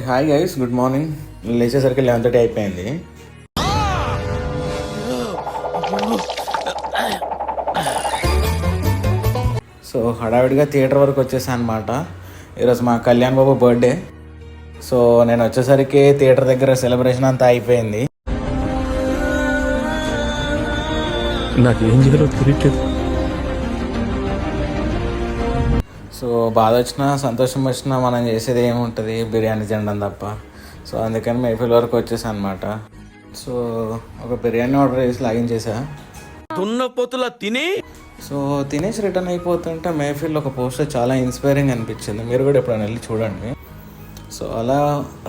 Hi guys, good morning. లేచేసరికి 11:30 అయిపోయింది. So హడావిడిగా థియేటర్ వరకు వచ్చేసాను అనమాట. ఈరోజు మా కళ్యాణ్ బాబు బర్త్డే. సో నేను వచ్చేసరికి థియేటర్ దగ్గర సెలబ్రేషన్ అంతా అయిపోయింది. నాకు ఏం చేయాలో తెలియట్లేదు. సో బాధ వచ్చినా సంతోషం వచ్చినా మనం చేసేది ఏముంటుంది, బిర్యానీ తినడం తప్ప. సో అందుకని మేఫిల్ వరకు వచ్చేసాను అనమాట. సో ఒక బిర్యానీ ఆర్డర్ చేసి లాగిన్ చేసా. దున్నపోతులా తిని సో తినేసి రిటర్న్ అయిపోతుంటే మేఫిల్ ఒక పోస్టర్ చాలా ఇన్స్పైరింగ్ అనిపించింది. మీరు కూడా ఎప్పుడైనా వెళ్ళి చూడండి. సో అలా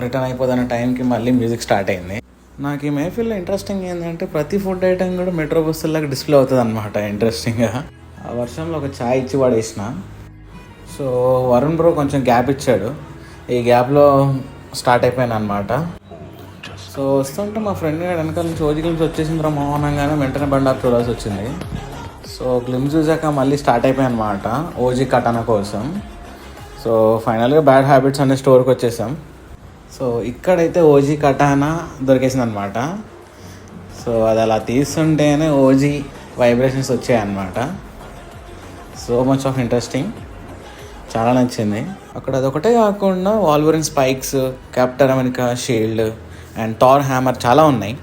రిటర్న్ అయిపోతున్న టైంకి మళ్ళీ మ్యూజిక్ స్టార్ట్ అయింది. నాకు ఈ మేఫిల్లో ఇంట్రెస్టింగ్ ఏంటంటే ప్రతి ఫుడ్ ఐటమ్ కూడా మెట్రో బస్సులాగా డిస్ప్లే అవుతుంది అనమాట. ఇంట్రెస్టింగ్గా ఆ వర్షంలో ఒక ఛాయ్ ఇచ్చి పడేసిన. సో వరుణ్ బ్రో కొంచెం గ్యాప్ ఇచ్చాడు. ఈ గ్యాప్లో స్టార్ట్ అయిపోయాను అనమాట. సో వస్తుంటే మా ఫ్రెండ్ గారు వెనకాల నుంచి ఓజీ గ్లిమ్స్ వచ్చేసిందిరా మౌనంగానే వెంటనే బండి ఆపి చూడాల్సి వచ్చింది. సో గ్లిమ్స్ చూసాక మళ్ళీ స్టార్ట్ అయిపోయాయి అనమాట ఓజీ కటానా కోసం. సో ఫైనల్గా బ్యాడ్ హ్యాబిట్స్ అనే స్టోర్కి వచ్చేసాం. సో ఇక్కడైతే ఓజీ కటానా దొరికేసింది అనమాట. సో అది అలా తీస్తుంటేనే ఓజీ వైబ్రేషన్స్ వచ్చాయి అన్నమాట. సో మచ్ ఆఫ్ ఇంట్రెస్టింగ్, చాలా నచ్చింది. అక్కడ అదొకటే కాకుండా Wolverine spikes, captain America shield and Thar hammer చాలా ఉన్నాయి.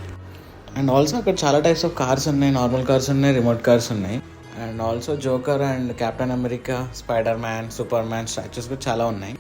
అండ్ ఆల్సో అక్కడ చాలా టైప్స్ ఆఫ్ కార్స్ ఉన్నాయి. నార్మల్ కార్స్ ఉన్నాయి, రిమోట్ కార్స్ ఉన్నాయి. And also joker and captain America, spider man, super man statues కూడా చాలా ఉన్నాయి.